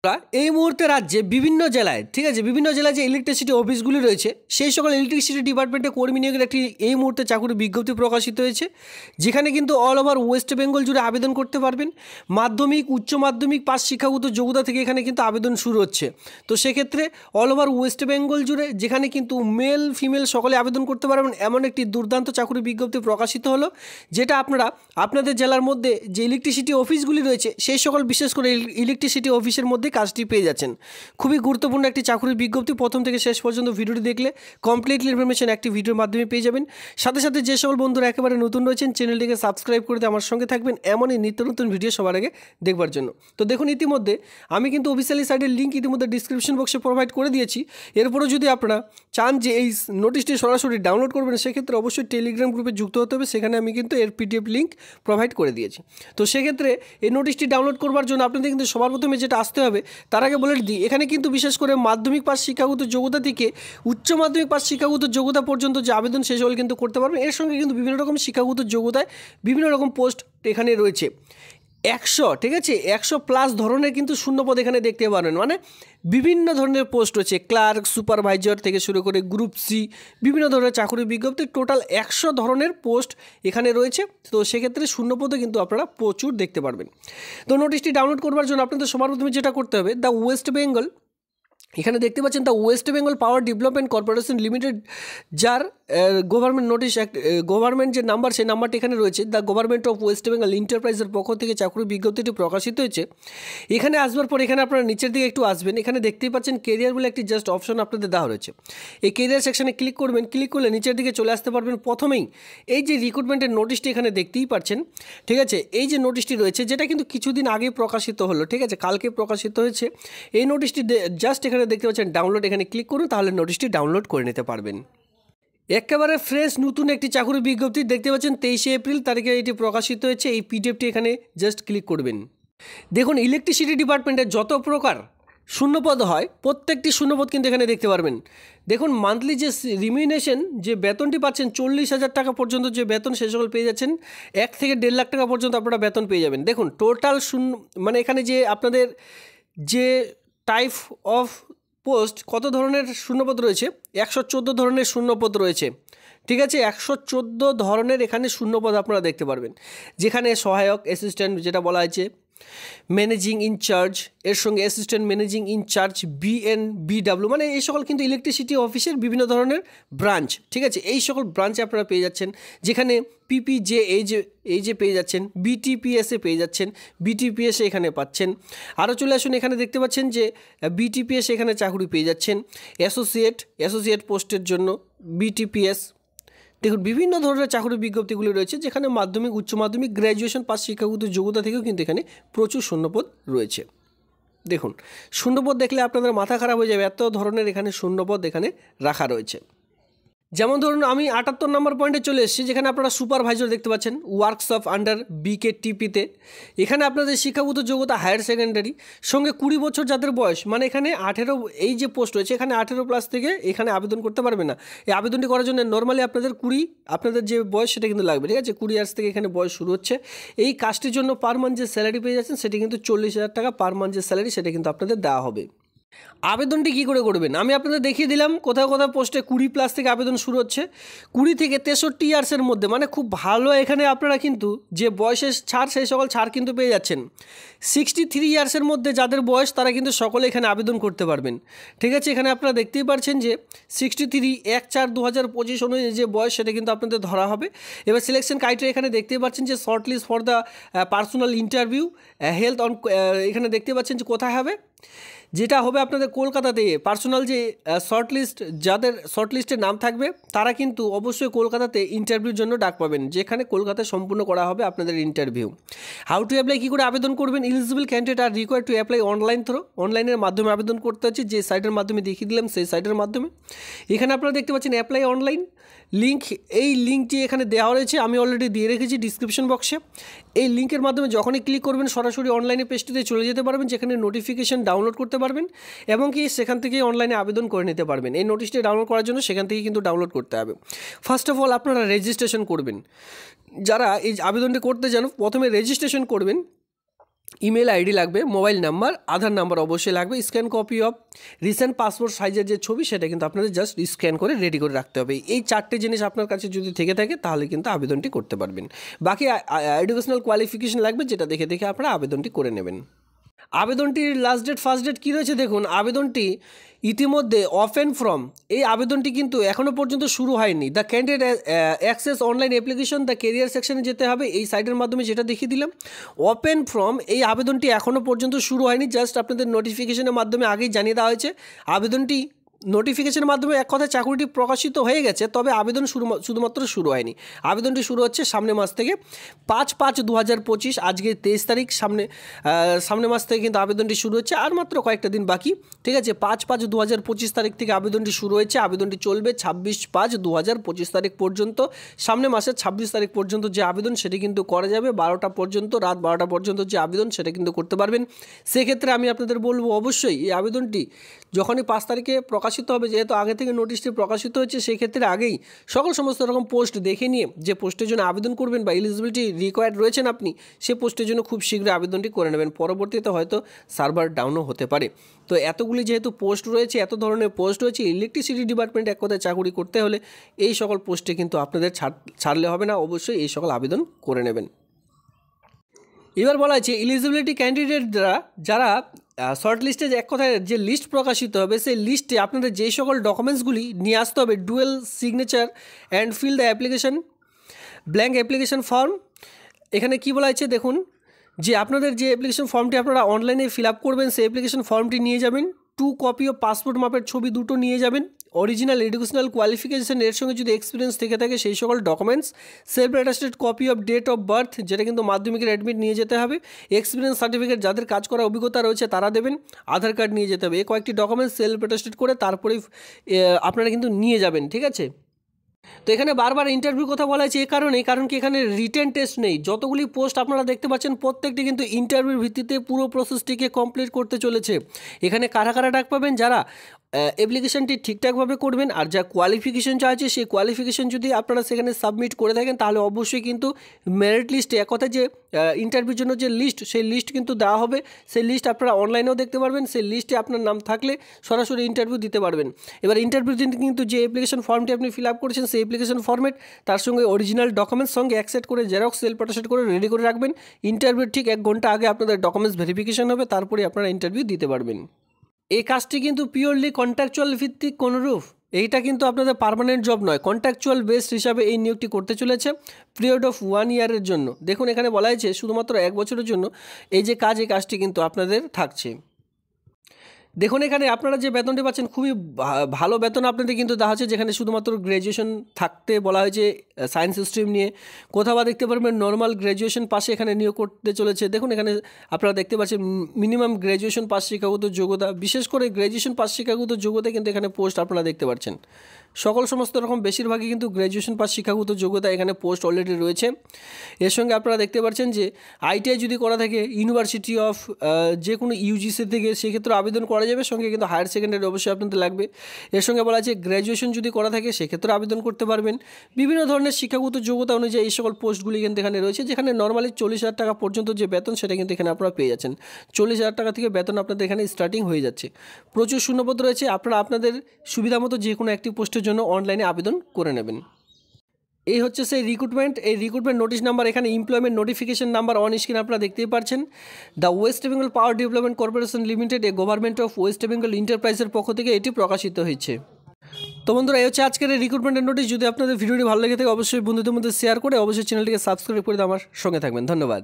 এই মুহূর্তে রাজ্যে বিভিন্ন জেলায় ঠিক আছে বিভিন্ন জেলায় যে ইলেকট্রিসিটি অফিসগুলি রয়েছে সেই সকল ইলেকট্রিসিটি ডিপার্টমেন্টে কর্মী নিয়োগের একটি এই মুহূর্তে চাকরির বিজ্ঞপ্তি প্রকাশিত হয়েছে, যেখানে কিন্তু অল ওভার ওয়েস্ট বেঙ্গল জুড়ে আবেদন করতে পারবেন। মাধ্যমিক উচ্চ মাধ্যমিক পাস শিক্ষাগত যোগ্যতা থেকে এখানে কিন্তু আবেদন শুরু হচ্ছে। তো সেক্ষেত্রে অল ওভার ওয়েস্ট বেঙ্গল জুড়ে যেখানে কিন্তু মেল ফিমেল সকলে আবেদন করতে পারবেন এমন একটি দুর্দান্ত চাকরি বিজ্ঞপ্তি প্রকাশিত হলো, যেটা আপনারা আপনাদের জেলার মধ্যে যে ইলেকট্রিসিটি অফিসগুলি রয়েছে সেই সকল বিশেষ করে ইলেকট্রিসিটি অফিসের মধ্যে কাজটি পেয়ে যাচ্ছেন। খুবই গুরুত্বপূর্ণ একটি চাকরির বিজ্ঞপ্তি, প্রথম থেকে শেষ পর্যন্ত ভিডিওটি দেখলে কমপ্লিটলি ইনফরমেশন একটি ভিডিওর মাধ্যমে পেয়ে যাবেন। সাথে সাথে যে সকল বন্ধুরা একেবারে নতুন রয়েছেন চ্যানেলটিকে সাবস্ক্রাইব করে দিয়ে আমার সঙ্গে থাকবেন এমনই নিত্য নতুন ভিডিও সবার আগে দেখবার জন্য। তো দেখুন ইতিমধ্যে আমি কিন্তু অফিসিয়ালি সাইটের লিঙ্ক ইতিমধ্যে ডিসক্রিপশন বক্সে প্রোভাইড করে দিয়েছি। এরপরও যদি আপনারা চান যে এই নোটিশটি সরাসরি ডাউনলোড করবেন সেক্ষেত্রে অবশ্যই টেলিগ্রাম গ্রুপে যুক্ত হতে হবে, সেখানে আমি কিন্তু এর পিডিএফ লিঙ্ক প্রোভাইড করে দিয়েছি। তো সেক্ষেত্রে এই নোটিশটি ডাউনলোড করবার জন্য আপনাদের কিন্তু সবার প্রথমে যেটা আসতে হবে তার আগে বলে দিই, এখানে কিন্তু বিশেষ করে মাধ্যমিক পাস শিক্ষাগত যোগ্যতা থেকে উচ্চ মাধ্যমিক পাস শিক্ষাগত যোগ্যতা পর্যন্ত যে আবেদন সেই সকল কিন্তু করতে পারবেন। এর সঙ্গে কিন্তু বিভিন্ন রকম শিক্ষাগত যোগ্যতায় বিভিন্ন রকম পোস্ট এখানে রয়েছে 100, ঠিক আছে 100+ ধরনের কিন্তু শূন্যপদ এখানে দেখতে পারবেন। মানে বিভিন্ন ধরনের পোস্ট রয়েছে, ক্লার্ক সুপারভাইজার থেকে শুরু করে গ্রুপ সি বিভিন্ন ধরনের চাকরির বিজ্ঞপ্তি, টোটাল 100 ধরনের পোস্ট এখানে রয়েছে। তো সেক্ষেত্রে শূন্যপদে কিন্তু আপনারা প্রচুর দেখতে পারবেন। তো নোটিশটি ডাউনলোড করবার জন্য আপনাদের সবার প্রথমে যেটা করতে হবে, দ্য ওয়েস্ট বেঙ্গল, এখানে দেখতে পাচ্ছেন the West Bengal power development corporation limited, যার গভর্নমেন্ট নোটিশ গভর্নমেন্ট যে নাম্বার সেই নাম্বারটি এখানে রয়েছে, the government of West Bengal এন্টারপ্রাইজের পক্ষ থেকে চাকরি বিজ্ঞপ্তিটি প্রকাশিত হয়েছে। এখানে আসবার পর এখানে আপনারা নিচের দিকে একটু আসবেন, এখানে দেখতেই পাচ্ছেন কেরিয়ার বলে একটি জাস্ট অপশন আপনাদের দেওয়া রয়েছে। এই কেরিয়ার সেকশনে ক্লিক করবেন, ক্লিক করলে নিচের দিকে চলে আসতে পারবেন। প্রথমেই এই যে রিক্রুটমেন্টের নোটিশটি এখানে দেখতেই পাচ্ছেন, ঠিক আছে এই যে নোটিশটি রয়েছে যেটা কিন্তু কিছুদিন আগে প্রকাশিত হলো, ঠিক আছে কালকে প্রকাশিত হয়েছে। এই নোটিশটি জাস্ট এখানে দেখতে পাচ্ছেন ডাউনলোড, এখানে ক্লিক করুন তাহলে নোটিশটি ডাউনলোড করে নিতে পারবেন। একেবারে ফ্রেশ নতুন একটি চাকরি বিজ্ঞপ্তি দেখতে পাচ্ছেন 23 এপ্রিল তারিখে এটি প্রকাশিত হয়েছে। এই পিডিএফটি এখানে জাস্ট ক্লিক করবেন। দেখুন ইলেকট্রিসিটি ডিপার্টমেন্টের যত প্রকার শূন্যপদ হয় প্রত্যেকটি শূন্যপদ কিন্তু এখানে দেখতে পারবেন। দেখুন মান্থলি যে রিমিউনেশন যে বেতনটি পাচ্ছেন 40,000 টাকা পর্যন্ত যে বেতন সে সকল পেয়ে যাচ্ছেন, 1 থেকে 1.5 লাখ টাকা পর্যন্ত আপনারা বেতন পেয়ে যাবেন। দেখুন টোটাল মানে এখানে যে আপনাদের যে টাইপ অফ পোস্ট কত ধরনের শূন্যপদ রয়েছে, 114 ধরনের শূন্যপদ রয়েছে, ঠিক আছে 114 ধরনের এখানে শূন্যপদ আপনারা দেখতে পারবেন, যেখানে সহায়ক অ্যাসিস্ট্যান্ট যেটা বলা হয়েছে, ম্যানেজিং ইনচার্জ, এর সঙ্গে অ্যাসিস্ট্যান্ট ম্যানেজিং ইনচার্জ BNBW, মানে এই সকল কিন্তু ইলেকট্রিসিটি অফিসের বিভিন্ন ধরনের ব্রাঞ্চ, ঠিক আছে এই সকল ব্রাঞ্চে আপনারা পেয়ে যাচ্ছেন। যেখানে PPJ এই যে পেয়ে যাচ্ছেন, BTPS এ পেয়ে যাচ্ছেন, BTPS এখানে পাচ্ছেন। আরও চলে আসুন, এখানে দেখতে পাচ্ছেন যে BTPS এখানে চাকরি পেয়ে যাচ্ছেন। অ্যাসোসিয়েট পোস্টের জন্য BTPS। দেখুন বিভিন্ন ধরনের চাকরির বিজ্ঞপ্তিগুলি রয়েছে, যেখানে মাধ্যমিক উচ্চ মাধ্যমিক গ্র্যাজুয়েশন পাস শিক্ষাগত যোগ্যতা থেকেও কিন্তু এখানে প্রচুর শূন্যপদ রয়েছে। দেখুন শূন্যপদ দেখলে আপনাদের মাথা খারাপ হয়ে যাবে, এত ধরনের এখানে শূন্যপদ এখানে রাখা রয়েছে। যেমন ধরুন আমি 78 নম্বর পয়েন্টে চলে এসেছি, যেখানে আপনারা সুপারভাইজার দেখতে পাচ্ছেন ওয়ার্কশপ আন্ডার BKTPতে। এখানে আপনাদের শিক্ষাগত যোগ্যতা হায়ার সেকেন্ডারি, সঙ্গে 20 বছর যাদের বয়স, মানে এখানে 18 এই যে পোস্ট রয়েছে এখানে 18+ থেকে এখানে আবেদন করতে পারবে না। এই আবেদনটি করার জন্য নর্মালি আপনাদের 20 আপনাদের যে বয়স সেটা কিন্তু লাগবে, ঠিক আছে 20 ইয়ার্স থেকে এখানে বয়স শুরু হচ্ছে। এই কাজটির জন্য পার মান্থ যে স্যালারি পেয়ে যাচ্ছেন সেটি কিন্তু 40,000 টাকা পার মান্থ যে স্যালারি সেটা কিন্তু আপনাদের দেওয়া হবে। আবেদনটি কী করে করবেন আমি আপনাদের দেখিয়ে দিলাম। কোথাও কোথাও পোস্টে 20+ থেকে আবেদন শুরু হচ্ছে, 20 থেকে 63 ইয়ার্সের মধ্যে, মানে খুব ভালো এখানে আপনারা কিন্তু যে বয়সের ছাড় সেই সকল ছাড় কিন্তু পেয়ে যাচ্ছেন। 63 ইয়ার্সের মধ্যে যাদের বয়স তারা কিন্তু সকলে এখানে আবেদন করতে পারবেন, ঠিক আছে এখানে আপনারা দেখতেই পাচ্ছেন যে 63 1/4/2025 অনুযায়ী যে বয়স সেটা কিন্তু আপনাদের ধরা হবে। এবার সিলেকশন ক্রাইটেরিয়া এখানে দেখতেই পাচ্ছেন যে shortlist for the personal interview held on, এখানে দেখতে পাচ্ছেন যে কোথায় হবে, যেটা হবে আপনাদের কলকাতাতে। পার্সোনাল যে শর্টলিস্ট যাদের শর্টলিস্টের নাম থাকবে তারা কিন্তু অবশ্যই কলকাতাতে ইন্টারভিউর জন্য ডাক পাবেন, যেখানে কলকাতায় সম্পূর্ণ করা হবে আপনাদের ইন্টারভিউ। হাউ টু অ্যাপ্লাই, কী করে আবেদন করবেন, eligible candidate are required to apply online through, অনলাইনের মাধ্যমে আবেদন করতে হচ্ছে, যে সাইটের মাধ্যমে দেখিয়ে দিলাম সেই সাইটের মাধ্যমে। এখানে আপনারা দেখতে পাচ্ছেন অ্যাপ্লাই অনলাইন লিঙ্ক, এই লিঙ্কটি এখানে দেওয়া রয়েছে, আমি অলরেডি দিয়ে রেখেছি ডিসক্রিপশন বক্সে। এই লিঙ্কের মাধ্যমে যখনই ক্লিক করবেন সরাসরি অনলাইনে পেজটিতে চলে যেতে পারবেন, যেখানে নোটিফিকেশন ডাউনলোড করতে পারবেন এবং কি সেখান থেকেই অনলাইনে আবেদন করে নিতে পারবেন। এই নোটিশটি ডাউনলোড করার জন্য সেখান থেকেই কিন্তু ডাউনলোড করতে হবে। ফার্স্ট অফ অল আপনারা রেজিস্ট্রেশন করবেন, যারা এই আবেদনটি করতে চান প্রথমে রেজিস্ট্রেশন করবেন। ইমেল আইডি লাগবে, মোবাইল নাম্বার, আধার নাম্বার অবশ্যই লাগবে, scan copy of recent passport সাইজের যে ছবি সেটা কিন্তু আপনাদের জাস্ট স্ক্যান করে রেডি করে রাখতে হবে। এই 4টে জিনিস আপনার কাছে যদি থেকে থাকে তাহলে কিন্তু আবেদনটি করতে পারবেন। বাকি এডুকেশনাল কোয়ালিফিকেশন লাগবে, যেটা দেখে দেখে আপনারা আবেদনটি করে নেবেন। আবেদনটির লাস্ট ডেট ফার্স্ট ডেট কী রয়েছে দেখুন, আবেদনটি ইতিমধ্যে ওপেন ফর্ম, এই আবেদনটি কিন্তু এখনও পর্যন্ত শুরু হয়নি। The candidate access online application the career সেকশনে যেতে হবে, এই সাইটের মাধ্যমে যেটা দেখিয়ে দিলাম। ওপেন ফর্ম, এই আবেদনটি এখনও পর্যন্ত শুরু হয়নি, জাস্ট আপনাদের নোটিফিকেশনের মাধ্যমে আগেই জানিয়ে দেওয়া হয়েছে। আবেদনটি নোটিফিকেশনের মাধ্যমে এক কথায় চাকরিটি প্রকাশিত হয়ে গেছে, তবে আবেদন শুধুমাত্র শুরু হয়নি। আবেদনটি শুরু হচ্ছে সামনের মাস থেকে 5/5/2025, আজকে 23 তারিখ, সামনের মাস থেকে কিন্তু আবেদনটি শুরু হচ্ছে, আর মাত্র কয়েকটা দিন বাকি। ঠিক আছে, 5/5/2025 তারিখ থেকে আবেদনটি শুরু হয়েছে। আবেদনটি চলবে 26/5/2025 তারিখ পর্যন্ত। সামনের মাসের 26 তারিখ পর্যন্ত যে আবেদন সেটি কিন্তু করা যাবে, 12টা পর্যন্ত, রাত 12টা পর্যন্ত যে আবেদন সেটা কিন্তু করতে পারবেন। সেক্ষেত্রে আমি আপনাদের বলবো অবশ্যই এই আবেদনটি যখনই 5 তারিখে প্রকাশিত হবে, যেহেতু আগে থেকে নোটিশটি প্রকাশিত হয়েছে, সেই ক্ষেত্রে আগেই সমস্ত রকম পোস্ট দেখে নিয়ে যে পোস্টের জন্য আবেদন করবেন বা এলিজিবিলিটি রিকোয়ার্ড রয়েছেন আপনি, সে পোস্টের জন্য খুব শীঘ্রই আবেদনটি করে নেবেন। পরবর্তীতে হয়তো সার্ভার ডাউনও হতে পারে। তো এতগুলি যেহেতু পোস্ট রয়েছে, এত ধরনের পোস্ট রয়েছে, ইলেকট্রিসিটি ডিপার্টমেন্টে এক কথায় চাকরি করতে হলে এই সকল পোস্টে কিন্তু আপনাদের ছাড়লে হবে না, অবশ্যই এই সকল আবেদন করে নেবেন। এবার বলা হয়েছে এলিজিবিলিটি ক্যান্ডিডেটরা যারা শর্ট লিস্টে এক কথায় যে লিস্ট প্রকাশিত হবে, সেই লিস্টে আপনাদের যেই সকল ডকুমেন্টসগুলি নিয়ে আসতে হবে, dual signature and fill the application blank application form. এখানে কি বলা হয়েছে দেখুন, যে আপনাদের যে অ্যাপ্লিকেশন ফর্মটি আপনারা অনলাইনে ফিল আপ করবেন, সেই অ্যাপ্লিকেশন ফর্মটি নিয়ে যাবেন, 2 কপি ও পাসপোর্ট মাপের ছবি দুটো নিয়ে যাবেন, অরিজিনাল এডুকেশনাল কোয়ালিফিকেশন, এর সঙ্গে যদি এক্সপিরিয়েন্স থেকে থাকে সেই সকল documents, self attested copy of date of birth, যেটা কিন্তু মাধ্যমিকের অ্যাডমিট নিয়ে যেতে হবে, এক্সপিরিয়েন্স সার্টিফিকেট যাদের কাজ করার অভিজ্ঞতা রয়েছে তারা দেবেন, আধার কার্ড নিয়ে যেতে হবে। এই কয়েকটি ডকুমেন্টস সেলফ অ্যাটাস্টেড করে তারপরেই আপনারা কিন্তু নিয়ে যাবেন। ঠিক আছে, তো এখানে বারবার ইন্টারভিউর কথা বলা হয়েছে কারণ কি এখানে রিটেন টেস্ট নেই। যতগুলি পোস্ট আপনারা দেখতে পাচ্ছেন প্রত্যেকটি কিন্তু ইন্টারভিউর ভিত্তিতে পুরো প্রসেসটিকে কমপ্লিট করতে চলেছে। এখানে কারা কারা ডাক পাবেন, যারা অ্যাপ্লিকেশনটি ঠিকঠাকভাবে করবেন আর যা কোয়ালিফিকেশন চাইছে সেই কোয়ালিফিকেশন যদি আপনারা সেখানে সাবমিট করে থাকেন, তাহলে অবশ্যই কিন্তু মেরিট লিস্টে এক কথা যে ইন্টারভিউর জন্য যে লিস্ট, সেই লিস্ট কিন্তু দেওয়া হবে। সেই লিস্ট আপনারা অনলাইনেও দেখতে পারবেন, সেই লিস্টে আপনার নাম থাকলে সরাসরি ইন্টারভিউ দিতে পারবেন। এবার ইন্টারভিউ দিন কিন্তু যে অ্যাপ্লিকেশন ফর্মটি আপনি ফিল আপ করেছেন, সেই অ্যাপ্লিকেশন ফর্মেট তার সঙ্গে অরিজিনাল ডকুমেন্টস সঙ্গে অ্যাকসেপ্ট করে জেরক্স সেলফ অ্যাটাস্টেড করে রেডি করে রাখবেন। ইন্টারভিউর ঠিক 1 ঘন্টা আগে আপনাদের ডকুমেন্টস ভেরিফিকেশন হবে, তারপরে আপনারা ইন্টারভিউ দিতে পারবেন। এই কাজটি কিন্তু পিওরলি কন্ট্রাকচুয়াল ভিত্তিক কোনরূপ, এইটা কিন্তু আপনাদের পার্মানেন্ট জব নয়, কন্ট্রাকচুয়াল বেসড হিসাবে এই নিয়োগটি করতে চলেছে পিরিয়ড অফ 1 ইয়ারের জন্য। দেখুন এখানে বলা হয়েছে শুধুমাত্র 1 বছরের জন্য এই কাজটি কিন্তু আপনাদের থাকছে। দেখুন এখানে আপনারা যে বেতনটি পাচ্ছেন খুবই ভালো বেতন আপনাদের কিন্তু দেওয়া হচ্ছে, যেখানে শুধুমাত্র গ্র্যাজুয়েশন থাকতে বলা হয়েছে সায়েন্স স্ট্রিম নিয়ে। কোথাও বা দেখতে পারবেন নর্মাল গ্র্যাজুয়েশন পাশে এখানে নিয়োগ করতে চলেছে। দেখুন এখানে আপনারা দেখতে পাচ্ছেন মিনিমাম গ্র্যাজুয়েশন পাস শিক্ষাগত যোগ্যতা, বিশেষ করে গ্র্যাজুয়েশন পাস শিক্ষাগত যোগ্যতা কিন্তু এখানে পোস্ট আপনারা দেখতে পাচ্ছেন। সমস্ত রকম বেশিরভাগই কিন্তু গ্র্যাজুয়েশন পাস শিক্ষাগত যোগ্যতা এখানে পোস্ট অলরেডি রয়েছে। এর সঙ্গে আপনারা দেখতে পাচ্ছেন যে আইটিআই যদি করা থাকে ইউনিভার্সিটি অফ যে কোনো ইউজিসি থেকে, সেক্ষেত্রে আবেদন করা যাবে। সঙ্গে কিন্তু হায়ার সেকেন্ডারি অবশ্যই আপনাদের লাগবে। এর সঙ্গে বলা আছে গ্র্যাজুয়েশন যদি করা থাকে সেক্ষেত্রে আবেদন করতে পারবেন। বিভিন্ন ধরনের শিক্ষাগত যোগ্যতা অনুযায়ী এই সকল পোস্টগুলি কিন্তু এখানে রয়েছে, যেখানে নর্মালি 40,000 টাকা পর্যন্ত যে বেতন সেটা কিন্তু এখানে আপনারা পেয়ে যাচ্ছেন। 40,000 টাকা থেকে বেতন আপনাদের এখানে স্টার্টিং হয়ে যাচ্ছে। প্রচুর শূন্যপদ রয়েছে, আপনারা আপনাদের সুবিধা মতো যে কোনো একটি পোস্টের জন্য অনলাইনে আবেদন করে নেবেন। এই হচ্ছে সেই রিক্রুটমেন্ট। এই রিক্রুটমেন্ট নোটিশ নাম্বার এখানে employment notification number on screen আপনারা দেখতেই পাচ্ছেন। The West Bengal power development corporation limited, এ গভর্নমেন্ট অফ ওয়েস্ট বেঙ্গল এন্টারপ্রাইজের পক্ষ থেকে এটি প্রকাশিত হয়েছে। তো বন্ধুরা এই হচ্ছে আজকের এই রিক্রুটমেন্টের নোটিশ। যদি আপনাদের ভিডিওটি ভালো লেগে থাকে অবশ্যই বন্ধুদের মধ্যে শেয়ার করে অবশ্যই চ্যানেলটিকে সাবস্ক্রাইব করে আমার সঙ্গে থাকবেন। ধন্যবাদ।